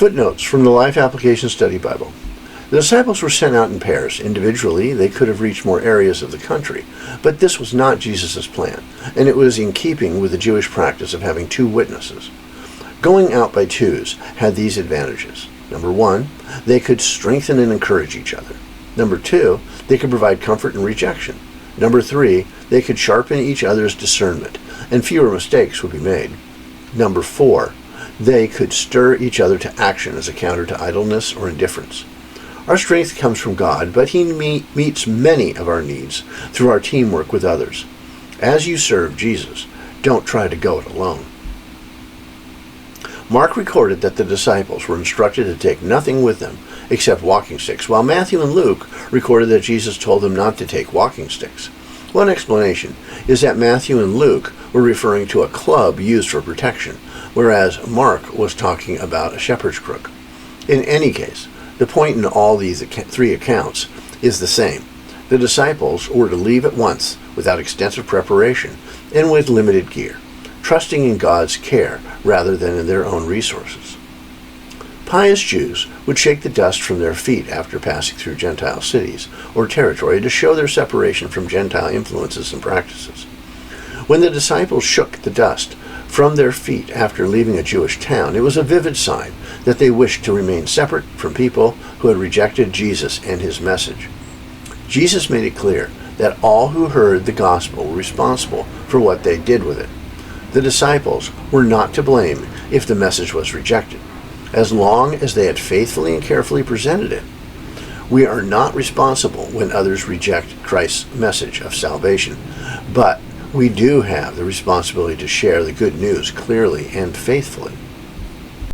Footnotes from the Life Application Study Bible. The disciples were sent out in pairs. Individually, they could have reached more areas of the country, but this was not Jesus' plan, and it was in keeping with the Jewish practice of having two witnesses. Going out by twos had these advantages. Number one, they could strengthen and encourage each other. Number two, they could provide comfort in rejection. Number three, they could sharpen each other's discernment, and fewer mistakes would be made. Number four, they could stir each other to action as a counter to idleness or indifference. Our strength comes from God, but He meets many of our needs through our teamwork with others. As you serve Jesus, don't try to go it alone. Mark recorded that the disciples were instructed to take nothing with them except walking sticks, while Matthew and Luke recorded that Jesus told them not to take walking sticks. One explanation is that Matthew and Luke were referring to a club used for protection, whereas Mark was talking about a shepherd's crook. In any case, the point in all these three accounts is the same. The disciples were to leave at once without extensive preparation and with limited gear, trusting in God's care rather than in their own resources. Pious Jews would shake the dust from their feet after passing through Gentile cities or territory to show their separation from Gentile influences and practices. When the disciples shook the dust from their feet after leaving a Jewish town, it was a vivid sign that they wished to remain separate from people who had rejected Jesus and His message. Jesus made it clear that all who heard the gospel were responsible for what they did with it. The disciples were not to blame if the message was rejected, as long as they had faithfully and carefully presented it. We are not responsible when others reject Christ's message of salvation, but we do have the responsibility to share the good news clearly and faithfully.